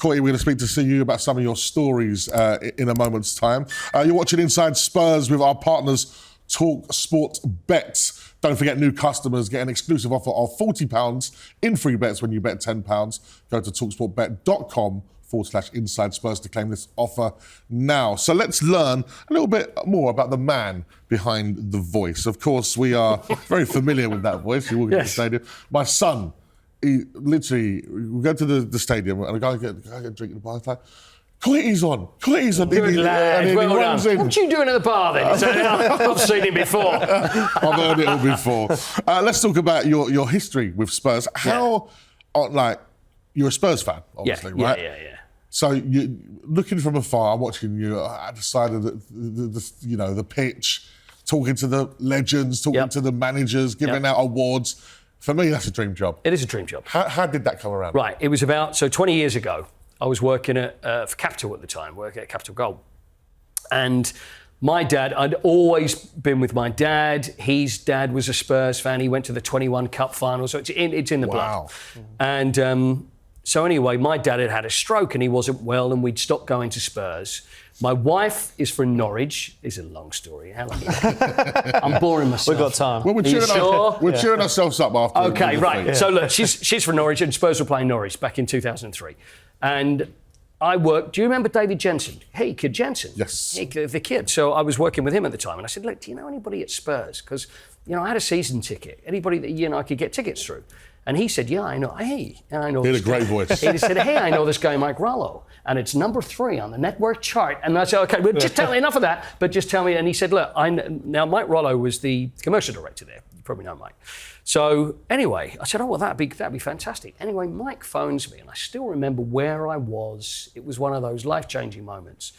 Coyte, we're going to speak to you about some of your stories in a moment's time. You're watching Inside Spurs with our partners, talkSPORT Bets. Don't forget, new customers get an exclusive offer of £40 in free bets when you bet £10. Go to talksportbet.com/Inside Spurs to claim this offer now. So let's learn a little bit more about the man behind the voice. Of course, we are very familiar with that voice. You walk into the stadium. My son, we go to the stadium and I go get a drink in the bar. It's like, Coyte's on. Good lad. And Well he runs in. What are you doing at the bar then? He said, I've seen him before. I've heard it all before. Let's talk about your history with Spurs. How, you're a Spurs fan, obviously, right? Yeah. So you looking from afar, I'm watching you at the side of the pitch, talking to the legends, talking to the managers, giving out awards. For me, that's a dream job. It is a dream job. How did that come around? Right, it was about 20 years ago. I was working for Capital at the time, working at Capital Gold. And my dad, I'd always been with my dad. His dad was a Spurs fan. He went to the 21 Cup final, so it's in the blood. And so anyway, my dad had a stroke and he wasn't well and we'd stopped going to Spurs. My wife is from Norwich. It's a long story. How long? I'm boring myself. We've got time. Well, we're cheering ourselves up after. Okay, right. Yeah. So look, she's from Norwich and Spurs were playing Norwich back in 2003. And I worked, do you remember David Jensen? Hey, Kid Jensen. Yes. Hey, the kid. So I was working with him at the time and I said, look, do you know anybody at Spurs? Because, I had a season ticket. Anybody that, I could get tickets through. And he said, yeah, I know. Hey, and I know. He had a great voice. He said, hey, I know this guy, Mike Rollo, and it's number 3 on the network chart. And I said, okay, well, just tell me enough of that, but just tell me. And he said, look, now Mike Rollo was the commercial director there. You probably know Mike. So anyway, I said, oh, well, that'd be fantastic. Anyway, Mike phones me, and I still remember where I was. It was one of those life-changing moments.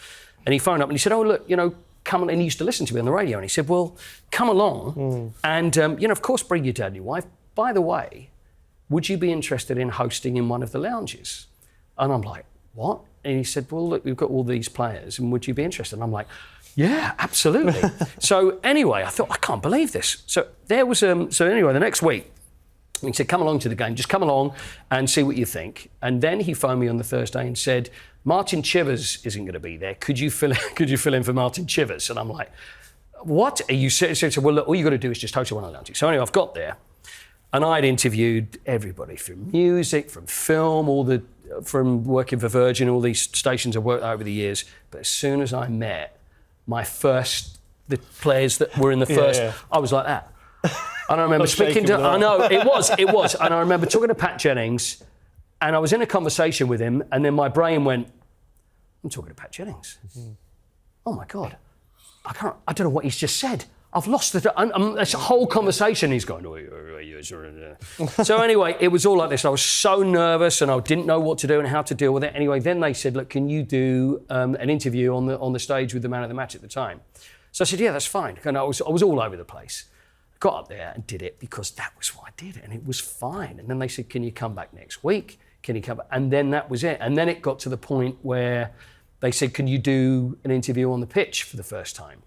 And he phoned up and he said, oh, look, come on. And he used to listen to me on the radio. And he said, well, come along. And, of course, bring your dad and your wife. By the way, would you be interested in hosting in one of the lounges? And I'm like, what? And he said, well, look, we've got all these players, and would you be interested? And I'm like, yeah, absolutely. So anyway, I thought, I can't believe this. So there was, anyway, the next week, he said, come along to the game, just come along and see what you think. And then he phoned me on the Thursday and said, Martin Chivers isn't going to be there. Could you fill in for Martin Chivers? And I'm like, what? Are you serious? He said, well, look, all you got to do is just host one of the lounges. So anyway, I've got there. And I'd interviewed everybody from music, from film, from working for Virgin, all these stations I've worked over the years. But as soon as I met the players that were in the first, I was like that. And I remember speaking to, I know, it was. And I remember talking to Pat Jennings, and I was in a conversation with him, and then my brain went, I'm talking to Pat Jennings. Oh my God, I don't know what he's just said. I've lost it. It's a whole conversation. He's going, So anyway, it was all like this. I was so nervous and I didn't know what to do and how to deal with it. Anyway, then they said, look, can you do an interview on the stage with the man of the match at the time? So I said, yeah, that's fine. And I was all over the place. Got up there and did it because that was what I did and it was fine. And then they said, can you come back next week? Can you come back? And then that was it. And then it got to the point where they said, can you do an interview on the pitch for the first time?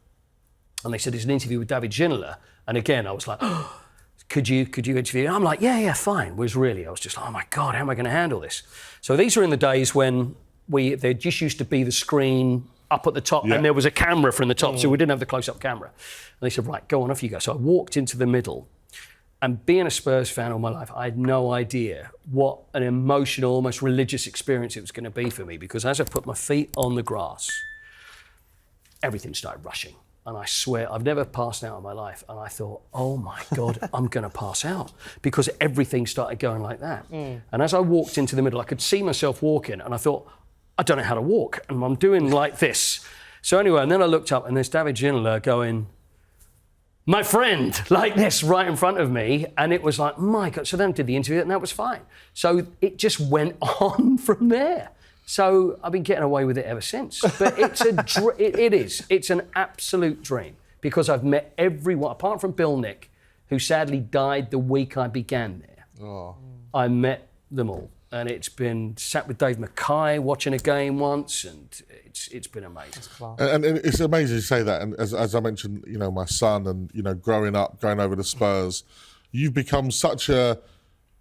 And they said, it's an interview with David Ginola. And again, I was like, oh, could you interview? And I'm like, yeah, fine. I was just like, oh my God, how am I going to handle this? So these were in the days when there just used to be the screen up at the top and there was a camera from the top, so we didn't have the close-up camera. And they said, right, go on, off you go. So I walked into the middle, and being a Spurs fan all my life, I had no idea what an emotional, almost religious experience it was going to be for me, because as I put my feet on the grass, everything started rushing. And I swear, I've never passed out in my life. And I thought, oh my God, I'm going to pass out, because everything started going like that. And as I walked into the middle, I could see myself walking, and I thought, I don't know how to walk. And I'm doing like this. So anyway, and then I looked up, and there's David Ginola going, my friend, like this, right in front of me. And it was like, my God. So then I did the interview, and that was fine. So it just went on from there. So I've been getting away with it ever since. But it's an absolute dream, because I've met everyone, apart from Bill Nick, who sadly died the week I began there. Oh. I met them all. And it's been sat with Dave Mackay watching a game once, and it's been amazing. And it's amazing you say that. And as I mentioned, my son and, growing up, going over to Spurs, you've become such a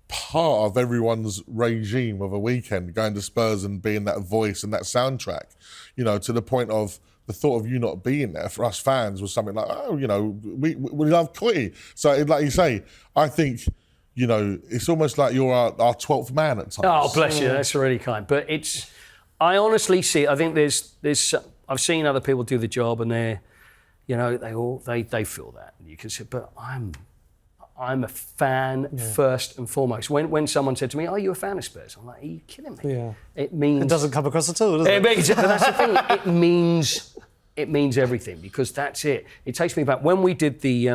part of everyone's regime of a weekend, going to Spurs and being that voice and that soundtrack, you know, to the point of the thought of you not being there for us fans was something like, oh, you know, we love Coyte. So, like you say, I think, you know, it's almost like you're our 12th man at times. Oh, bless you. That's really kind. But I honestly see, I think there's, I've seen other people do the job and they're, you know, they feel that. And you can say, but I'm a fan first and foremost. When someone said to me, "Are you a fan of Spurs?" I'm like, "Are you kidding me?" Yeah. It means it doesn't come across at all, does it? But that's the thing. It means everything because that's it. It takes me back when we did the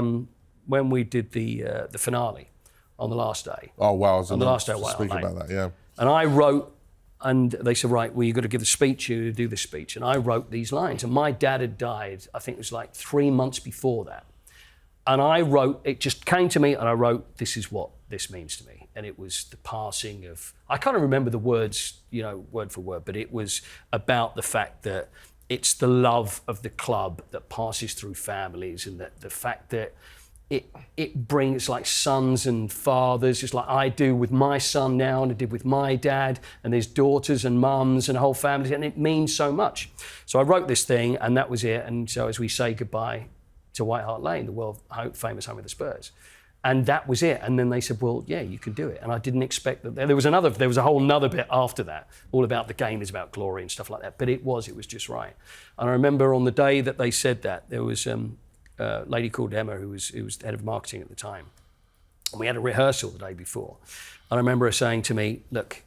finale on the last day. Oh wow! On the last day, speaking about that, yeah. And I wrote, and they said, "Right, well, you've got to give the speech. You do the speech." And I wrote these lines. And my dad had died. I think it was like 3 months before that. And I wrote, it just came to me and I wrote, this is what this means to me. And it was the passing of, I can't remember the words, you know, word for word, but it was about the fact that it's the love of the club that passes through families and that the fact that it brings like sons and fathers, just like I do with my son now and I did with my dad, and there's daughters and mums and whole families, and it means so much. So I wrote this thing and that was it. And so as we say goodbye to White Hart Lane, the world famous home of the Spurs. And that was it. And then they said, well, yeah, you can do it. And I didn't expect that. There was a whole nother bit after that, all about the game is about glory and stuff like that. But it was just right. And I remember on the day that they said that, there was a lady called Emma who was head of marketing at the time. And we had a rehearsal the day before. And I remember her saying to me, look,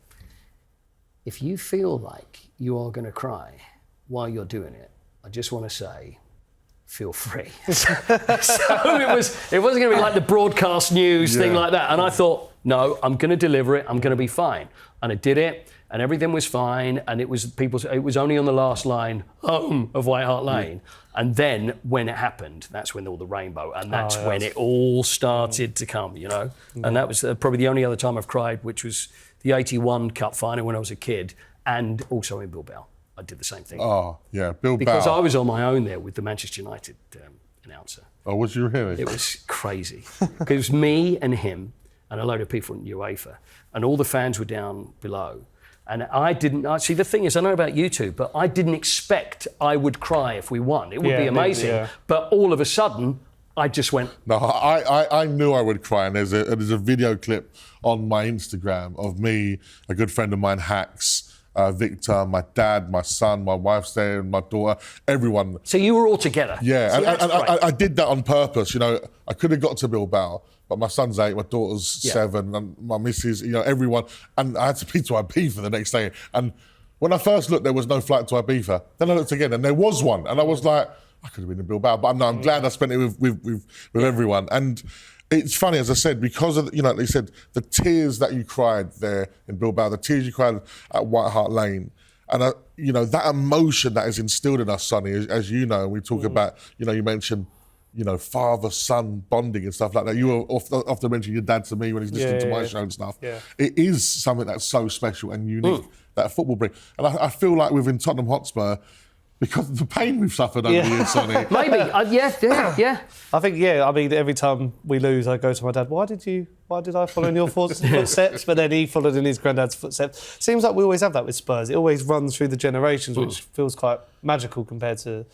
if you feel like you are going to cry while you're doing it, I just want to say, feel free. So it wasn't going to be like the broadcast news thing like that. And I thought, no, I'm going to deliver it. I'm going to be fine. And I did it, and everything was fine. And it was only on the last line, home of White Hart Lane. And then when it happened, that's when all the rainbow, and that's when it all started to come, you know. And that was probably the only other time I've cried, which was the '81 Cup final when I was a kid, and also in Bilbao. I did the same thing. Oh, yeah, Bilbao. Because I was on my own there with the Manchester United announcer. Oh, was you hearing? It was crazy. Because it was me and him and a load of people from UEFA, and all the fans were down below. And I didn't, see, the thing is, I don't know about you two, but I didn't expect I would cry if we won. It would be amazing. Yeah. But all of a sudden, I just went... No, I knew I would cry, and there's a video clip on my Instagram of me, a good friend of mine, Hacks, Victor, my dad, my son, my wife's there, and my daughter, everyone. So you were all together? Yeah, and I did that on purpose. You know, I could have got to Bilbao, but my son's 8, my daughter's 7, and my missus, you know, everyone. And I had to be to Ibiza the next day. And when I first looked, there was no flight to Ibiza. Then I looked again, and there was one. And I was like, I could have been in Bilbao, but I'm glad I spent it with everyone. And it's funny, as I said, because of, you know, like you said, the tears that you cried there in Bilbao, the tears you cried at White Hart Lane, and, you know, that emotion that is instilled in us, Sonny, as you know, and we talk about, you know, you mentioned, you know, father-son bonding and stuff like that. You were often mentioning your dad to me when he's listening to my show and stuff. Yeah. It is something that's so special and unique that football brings. And I feel like within Tottenham Hotspur, because of the pain we've suffered over the years, Sonny. Maybe, yeah. I think, I mean, every time we lose, I go to my dad, why did I follow in your footsteps? But then he followed in his granddad's footsteps. Seems like we always have that with Spurs. It always runs through the generations, which feels quite magical compared to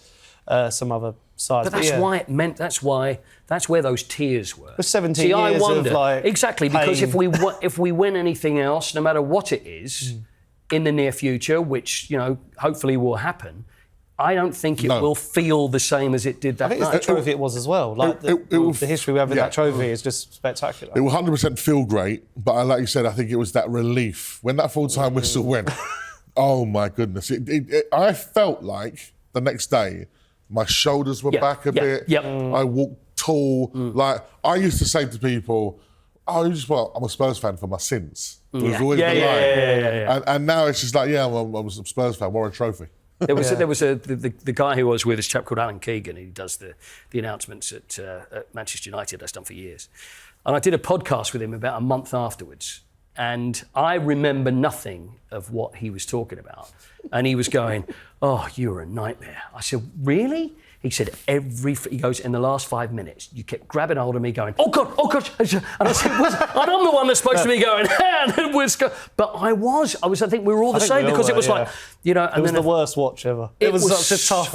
some other sides. But that's why it meant, that's where those tears were. For 17 years I wonder, of like exactly, because pain. if we win anything else, no matter what it is, in the near future, which, you know, hopefully will happen, I don't think it will feel the same as it did that night. I think it's the trophy it was as well. Like the history we have with that trophy is just spectacular. It will 100% feel great, but like you said, I think it was that relief. When that full-time whistle went, oh my goodness. I felt like the next day, my shoulders were back a bit. I walked tall. Like, I used to say to people, I'm a Spurs fan for my sins. It was always the line. Yeah. And now it's just like, I'm a Spurs fan, what a trophy. There was the guy who was with us, a chap called Alan Keegan, who does the announcements at Manchester United. That's done for years. And I did a podcast with him about a month afterwards. And I remember nothing of what he was talking about. And he was going, oh, you were a nightmare. I said, really? He said, he goes, in the last 5 minutes, you kept grabbing hold of me going, oh God. And I said, I'm the one that's supposed to be going, but I think we were all the same because it was like, you know. And it was the worst watch ever. It was such a tough,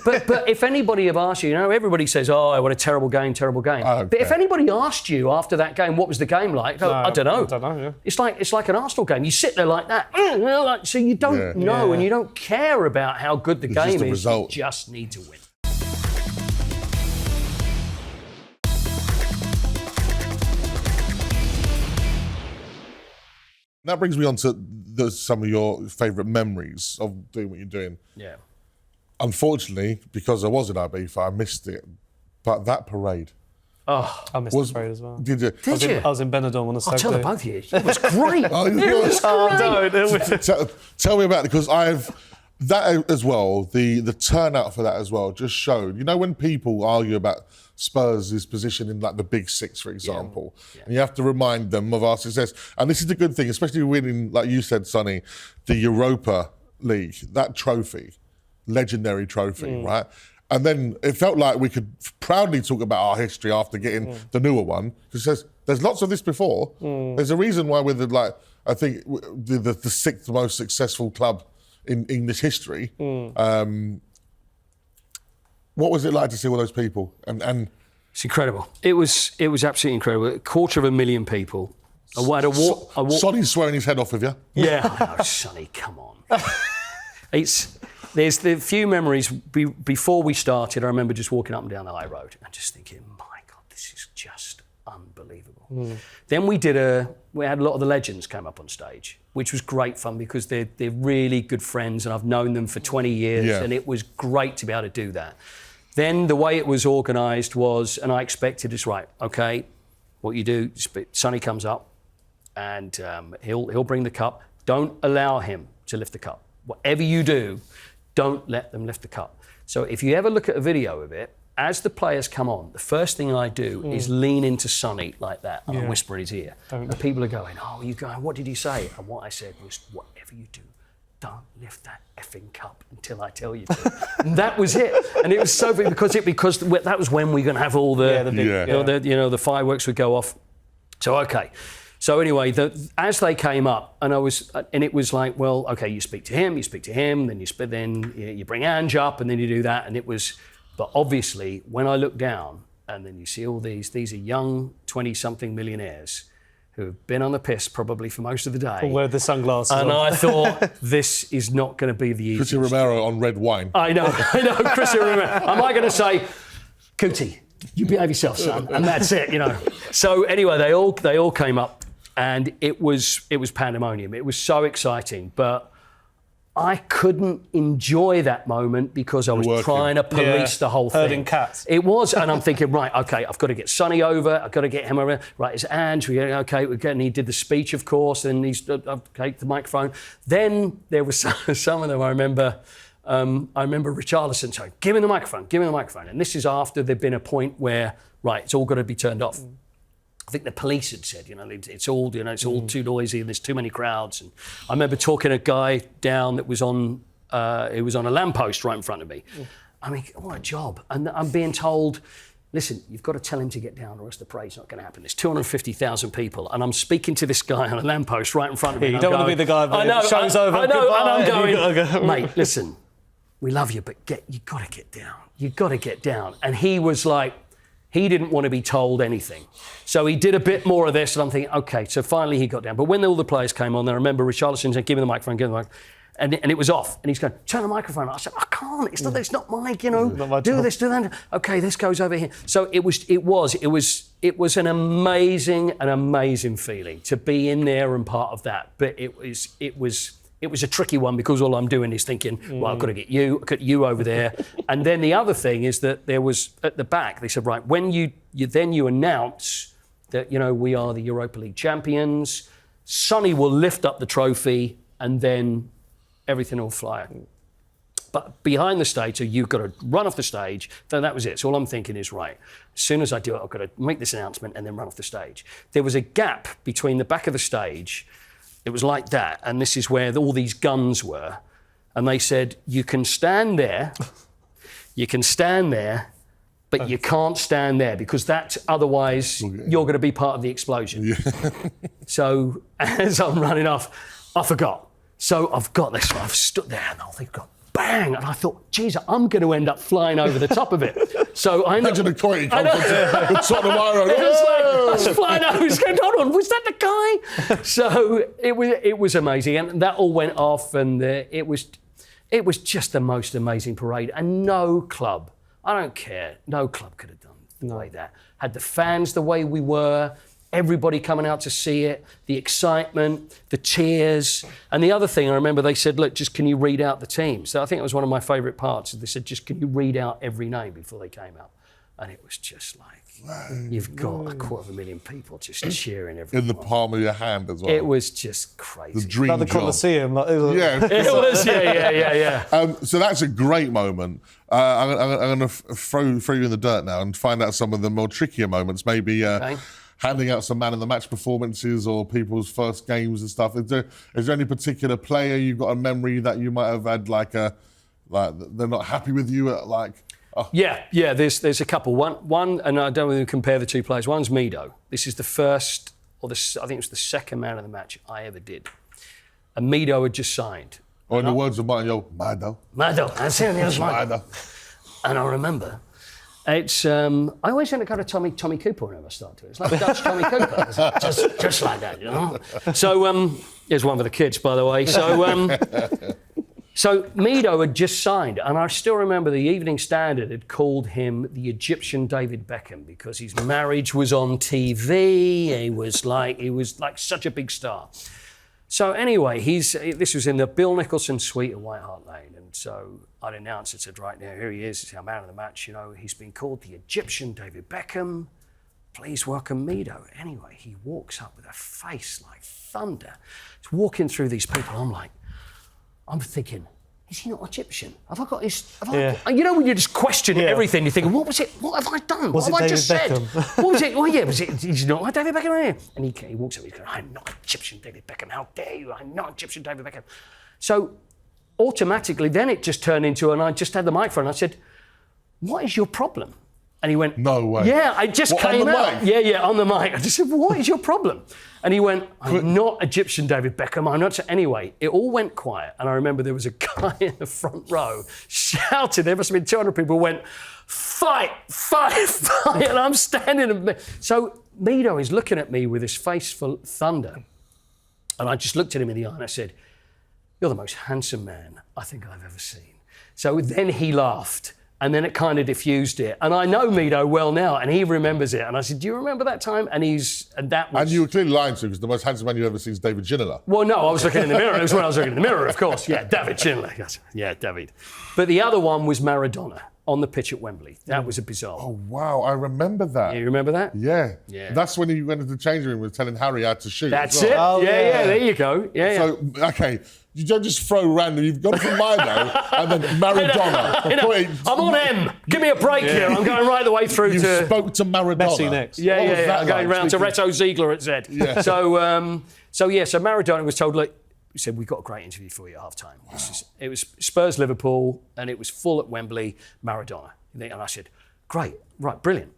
But if anybody have asked you, everybody says, oh, what a terrible game. But if anybody asked you after that game, what was the game like? I don't know. Yeah. It's like an Arsenal game. You sit there like that, so you don't know and you don't care about how good the game is. You just need to win. That brings me on to some of your favourite memories of doing what you're doing. Yeah. Unfortunately, because I was in Ibiza, I missed it. But that parade. Oh, I missed the parade as well. Did you? I was in Benidorm on a Saturday. I'll tell the both of you. It was great. Tell me about it, because that as well, the turnout for that as well just showed, when people argue about Spurs' position in like the Big Six, for example, and you have to remind them of our success. And this is the good thing, especially winning, like you said, Sonny, the Europa League, that trophy, legendary trophy, right? And then it felt like we could proudly talk about our history after getting the newer one, because there's lots of this before. There's a reason why we're the sixth most successful club in English history. What was it like to see all those people? And it's incredible. It was absolutely incredible. 250,000 people. Sonny's swearing his head off with you. Yeah, no, Sonny, come on. There's the few memories before we started. I remember just walking up and down the high road and just thinking, my God, this is just unbelievable. Then we had a lot of the legends came up on stage, which was great fun because they're really good friends and I've known them for 20 years and it was great to be able to do that. Then the way it was organised was, and I expected it's right, okay, what you do, Sonny comes up and he'll bring the cup. Don't allow him to lift the cup. Whatever you do, don't let them lift the cup. So if you ever look at a video of it, as the players come on, the first thing I do is lean into Sonny like that and I whisper in his ear. And people are going, oh, are you going, what did he say? And what I said was, whatever you do, don't lift that effing cup until I tell you to. And that was it. And it was so big because that was when we were going to have all the fireworks would go off. So, okay. So anyway, as they came up, and it was like, well, okay, you speak to him, then you bring Ange up, and then you do that, and it was. But obviously, when I look down, and then you see all these are young 20-something millionaires who have been on the piss probably for most of the day. Or wear the sunglasses. And I thought, this is not going to be the easiest. Christian Romero on red wine. I know, Christian Romero. Am I going to say, Coyte, you behave yourself, son, and that's it, So anyway, they all came up. And it was pandemonium. It was so exciting, but I couldn't enjoy that moment because I was trying to police the whole thing. Herding cats. It was, and I'm thinking, right, okay, I've got to get Sonny over. I've got to get him over. Right, it's Ange. And he did the speech, of course, and he's okay, the microphone. Then there was some of them. I remember Richarlison saying, "Give him the microphone. Give him the microphone." And this is after there'd been a point where, right, it's all got to be turned off. I think the police had said, it's all too noisy and there's too many crowds. And I remember talking to a guy down that was on a lamppost right in front of me. I mean, what a job. And I'm being told, listen, you've got to tell him to get down or else the parade's not going to happen. There's 250,000 people. And I'm speaking to this guy on a lamppost right in front of me. You don't want to be the guy that show's over. I know, goodbye, and I'm going, go. mate, listen, we love you, but you've got to get down. You've got to get down. And he was like, he didn't want to be told anything. So he did a bit more of this, and I'm thinking, okay, so finally he got down. But when all the players came on, I remember Richarlison saying, give me the microphone, and it was off. And he's going, turn the microphone on. I said, I can't, it's not Mike, Not my do job. this, do that. Okay, this goes over here. So it was an amazing feeling to be in there and part of that. But it was a tricky one because all I'm doing is thinking, well, I've got to get you over there. And then the other thing is that there was, at the back, they said, right, when you announce that, we are the Europa League champions, Sonny will lift up the trophy and then everything will fly. But behind the stage, so you've got to run off the stage. Then that was it. So all I'm thinking is, right, as soon as I do it, I've got to make this announcement and then run off the stage. There was a gap between the back of the stage. It was like that, and this is where all these guns were. And they said, you can stand there, you can stand there, but you can't stand there because otherwise you're going to be part of the explosion. Yeah. So as I'm running off, I forgot. So I've got this, I've stood there and I've got bang, and I thought, geez, I'm going to end up flying over the top of it. So I ended up... Imagine the Coyte comes to the Tottenham Hotspur. I was flying over, I was going, hold on, was that the guy? So it was amazing, and that all went off, and it was just the most amazing parade, and no club, I don't care, no club could have done the way that. Had the fans the way we were, everybody coming out to see it, the excitement, the cheers. And the other thing, I remember they said, look, just can you read out the teams? So I think it was one of my favourite parts. They said, just can you read out every name before they came out? And it was just like, you've got 250,000 people just cheering every in the palm of your hand as well. It was just crazy. The dream Like the job. Colosseum. Yeah. It was, yeah. So that's a great moment. I'm going to throw you in the dirt now and find out some of the more trickier moments. Maybe handing out some man of the match performances or people's first games and stuff. Is there any particular player you've got a memory that you might have had like they're not happy with you at like? Oh. Yeah. There's a couple. One, and I don't even compare the two players. One's Mido. This is the first, I think it was the second man of the match I ever did. And Mido had just signed. Or in the words of Martin, Mado. That's it. Mado. And I remember. It's I always want to go to Tommy Cooper whenever I start to. It's like Dutch Tommy Cooper, just like that, you know. So here's one for the kids, by the way. So Mido had just signed, and I still remember the Evening Standard had called him the Egyptian David Beckham because his marriage was on TV. He was like such a big star. So anyway, this was in the Bill Nicholson suite at White Hart Lane, and so I'd announced it, said, right now, here he is, he's our man of the match, you know, he's been called the Egyptian David Beckham, please welcome Mido. Anyway, he walks up with a face like thunder. He's walking through these people, I'm thinking, is he not Egyptian? Have I got his... You know when you just question everything, you're thinking, what was it? What have I done? What have I just said? What was it? Well, yeah, he's not like David Beckham here. And he walks up, he's going, I'm not Egyptian David Beckham, how dare you? I'm not Egyptian David Beckham. So automatically, then it just turned into, and I just had the microphone, I said, what is your problem? And he went, no way. Yeah, I just came out. Mic? Yeah, on the mic. I just said, what is your problem? And he went, I'm not Egyptian David Beckham. I'm not. Anyway, it all went quiet. And I remember there was a guy in the front row shouting. There must have been 200 people who went, fight. And I'm standing. So Mido is looking at me with his face full of thunder. And I just looked at him in the eye and I said, you're the most handsome man I think I've ever seen. So then he laughed. And then it kind of diffused it. And I know Mido well now, and he remembers it. And I said, do you remember that time? And that was... And you were clearly lying to him, because the most handsome man you've ever seen is David Ginola. Well, no, I was looking in the mirror. It was when I was looking in the mirror, of course. Yeah, David Ginola. Yeah, David. But the other one was Maradona on the pitch at Wembley. That was a bizarre. Oh, wow, I remember that. Yeah, you remember that? Yeah. That's when he went into the changing room and was telling Harry how to shoot. That's it. Oh, yeah, there you go. Yeah. So, okay. You don't just throw random. You've gone from Mido and then Maradona. I'm on M. Give me a break here. I'm going right the way through you spoke to Maradona. Messi next. Yeah. I'm going round to Reto Ziegler at Z. Yeah. So Maradona was told, look, he said, we've got a great interview for you at half-time. Wow. It was Spurs-Liverpool, and it was full at Wembley, Maradona. And I said, great, right, brilliant.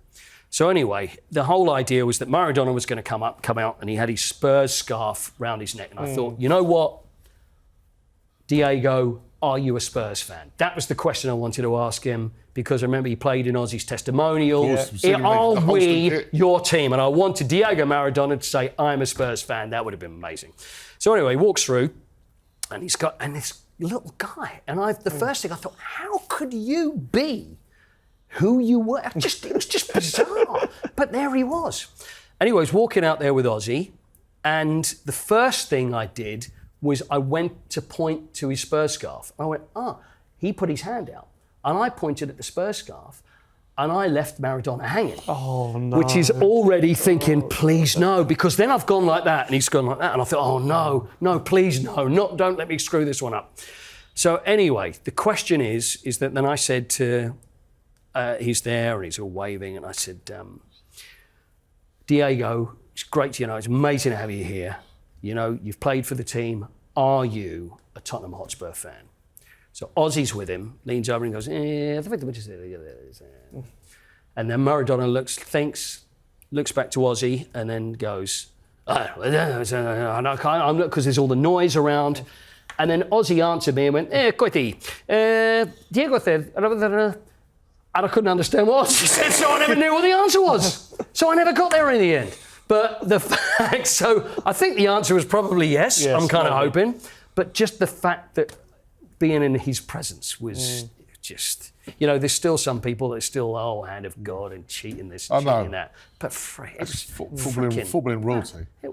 So anyway, the whole idea was that Maradona was going to come out, and he had his Spurs scarf round his neck. And I thought, you know what? Diego, are you a Spurs fan? That was the question I wanted to ask him, because I remember he played in Aussie's testimonials. Are we your team? And I wanted Diego Maradona to say, I'm a Spurs fan. That would have been amazing. So anyway, he walks through, and this little guy. And the first thing I thought, how could you be who you were? It was just bizarre. But there he was. Anyway, he was walking out there with Aussie, and the first thing I did was I went to point to his Spurs scarf. I went, he put his hand out. And I pointed at the Spurs scarf, and I left Maradona hanging. Oh, no. Which is already thinking, please no, because then I've gone like that, and he's gone like that, and I thought, no, please no, don't let me screw this one up. So anyway, the question is that then I said to, he's there, and he's all waving, and I said, Diego, it's great, it's amazing to have you here. You've played for the team. Are you a Tottenham Hotspur fan? So Ozzy's with him, leans over and goes, and then Maradona looks back to Ozzy and then goes, because there's all the noise around. And then Ozzy answered me and went, Coyte, Diego said, and I couldn't understand what Ozzy said, so I never knew what the answer was. So I never got there in the end. But the fact, so I think the answer was probably yes, I'm kind of hoping. But just the fact that being in his presence was just, there's still some people that still, hand of God and cheating this and cheating that. But it was footballing royalty. It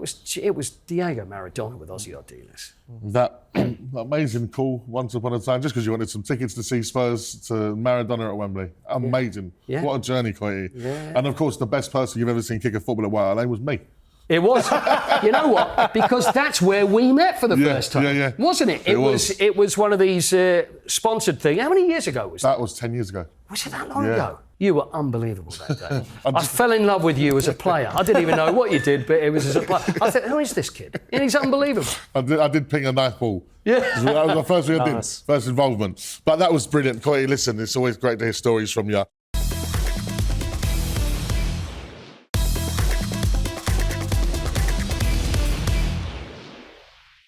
was Diego Maradona with Ozzy Ardiles. That amazing call once upon a time, just because you wanted some tickets to see Spurs to Maradona at Wembley. Amazing. Yeah. What a journey, Coyte. Yeah. And of course, the best person you've ever seen kick a football at White Hart Lane was me. It was. You know what? Because that's where we met for the first time. Yeah. Wasn't it? It was one of these sponsored things. How many years ago was that? That was 10 years ago. Was it that long ago? You were unbelievable that day. I fell in love with you as a player. I didn't even know what you did, but it was as a player. I thought, who is this kid? And he's unbelievable. I did ping a nice ball. Yeah. That was the first thing I did, first involvement. But that was brilliant. Coyte, listen, it's always great to hear stories from you.